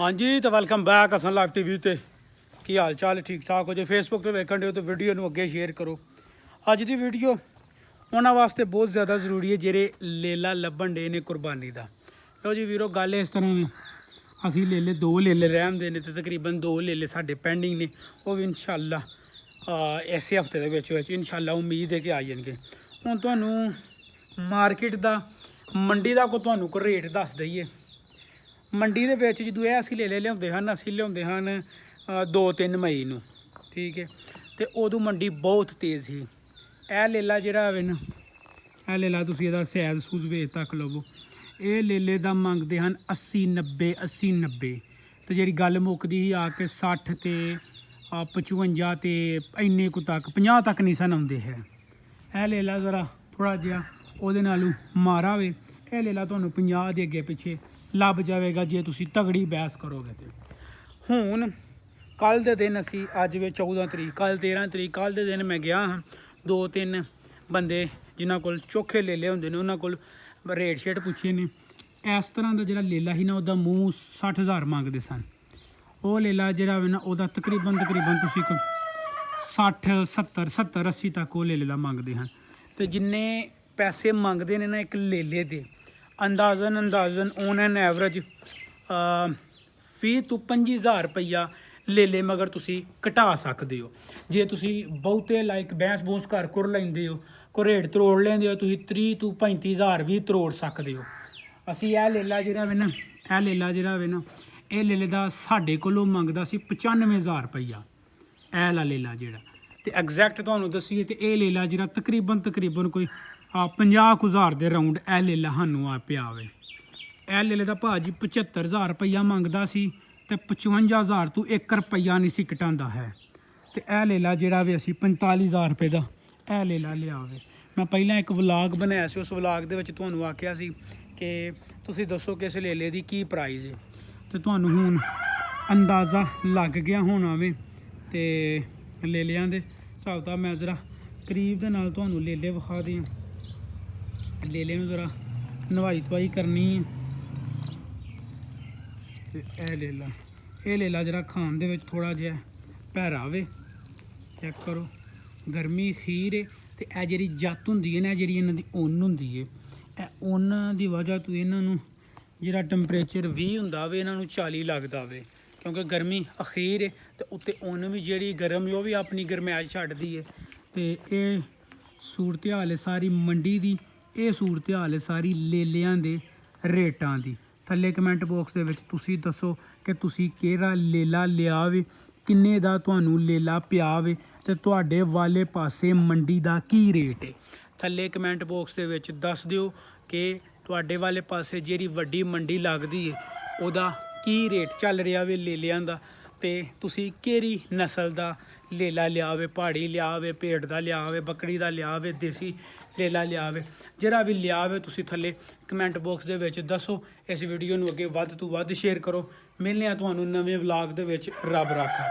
हाँ जी तो welcome back असन लाइव टीवी ते की हाल चाल ठीक ठाक हो जो फेसबुक पर वेखन दे तो वीडियो नूं अगे शेयर करो। अज की वीडियो उन्होंने वास्ते बहुत ज़्यादा जरूरी है जेरे लेला लभन डे ने कुरबानी का। लो जी वीरो गल इस तरह असी लेले दो लेले रहमदे ने ते तकरीबन दो लेले साडे पेंडिंग ने वो भी इंशाअल्लाह इस हफ्ते के इंशाअल्लाह उम्मीद है कि आ जाएंगे। हुण तुहानूं मार्केट का मंडी का कोई रेट दस दईए। मंडी के विच जदों असीं लेले लिआउंदे हन असीं लिआउंदे हन 2-3 मई नूं ठीक है तो उदों मंडी बहुत तेज़ ही। यह लेला जिहड़ा है ना यह लेला तुसीं इहदा सैज सूज वेच तक लवो ये लेले दा मंगदे हन 80-90 तो जिहड़ी गल मुकदी ही आके 60 ते 55 ते इन्ने कु तक 50 तक नहीं सन आउंदे है। यह लेला ज़रा थोड़ा जिहा उहदे नालों मारा वे यह लेला तुहानूं 50 दे अगे पिछे लभ जाएगा जे तुसीं तगड़ी बहस करोगे तो। हुण कल दे दिन असी अज वे 14 तरीक कल 13 तरीक कल दे दिन मैं गया हाँ 2-3 बंदे जिन्होंने कोल चोखे लेले होंदे ने उन्होंने कोल रेट शेट पुछे ने। इस तरह का जिहड़ा लेला ही ना उहदा मूँह 60,000 मंगदे सन। वो लेला जिहड़ा वे ना उहदा तकरीबन तुसीं 60-70-80 तक वो लेला मंगदे हैं। तो जिन्ने पैसे मंगते हैं ना एक लेले दे अंदाजन ऑन एन एवरेज 20 ਤੋਂ 25,000 रुपया लेले मगर तुसी घटा सकते हो जे तुसी बहुते लाइक बहस बूस घर कुर लेंदे हो कोई रेट तरोड़ लेंदे हो तुसी 30 ਤੋਂ 35,000 भी तरोड़ सकते हो। असी यह लेला जिहड़ा वे ना यह लेला जिहड़ा वे ना ये लेले दा साडे कोलों मंगदा सी 95,000 रुपया ऐ ला लेला जिहड़ा ते एग्जैक्ट तुहानूं दस्सीए ते ये लेला जिहड़ा तकरीबन कोई 50,000 के राउंड ए लेला सानूं आ पिया वे। ए लेले दा भाजी 75,000 रुपया मंगदा सी ते 55,000 तो 1 रुपया नहीं सी घटांदा है। तो ए लेला जिहड़ा वे असी 45,000 रुपये का ए लेला लिया वे। मैं पहला एक व्लॉग बनाया सी उस व्लॉग दे विच तुहानूं आखिया सी कि तुसीं दसो कि इस लेले दी की प्राइस है तो तुहानूं हुण अंदाज़ा लग गया होना वे। ते लेलियां दे हिसाब ताब मैं जरा करीब दे नाल तुहानूं लेले विखा दियां लेले नूं जरा नवाई धवाई करनी है। ए लेला जरा खान दे विच थोड़ा जिहा भैरा वे चेक करो गर्मी खीर है तो यह जी जत्त होंदी है ना जी इन्हां दी उन्न होंदी है यह उन्न दी वजह तो इन्हां नूं जिहड़ा टैंपरेचर 20 हुंदा वे इन्हां नूं 40 लगदा वे क्योंकि गर्मी अखीर है तो उत्ते उन्न भी जिहड़ी गर्म है वो भी अपनी गरमैश छड्डदी है। तो ये सूरत हाल है सारी मंडी दी ये सूरत हाल है सारी लेलियां दे रेटां दी। थल्ले कमेंट बॉक्स दे विच तुसीं दसो कि तुसीं किहड़ा लेला लिया वे किन्ने दा तुहानूं लेला पिया वे ते तुहाडे वाले पासे मंडी दा की रेट है। थल्ले कमेंट बॉक्स दे विच दस दिओ कि तुहाडे वाले पासे जिहड़ी वड्डी मंडी लगदी है उहदा की रेट चल रहा वे लेलियां दा ते तुसीं किहड़ी नस्ल दा लेला लिया वे पहाड़ी लिया वे भेड़ का लिया वे बकरी का लिया वे देसी लेला लिया वे जिहड़ा भी लिया वे तुसीं थल्ले कमेंट बॉक्स दे विच दसो। इस वीडियो नूं अगे वध तों वध शेयर करो। मिलने आ तुहानूं नवें व्लॉग दे विच रब राखा।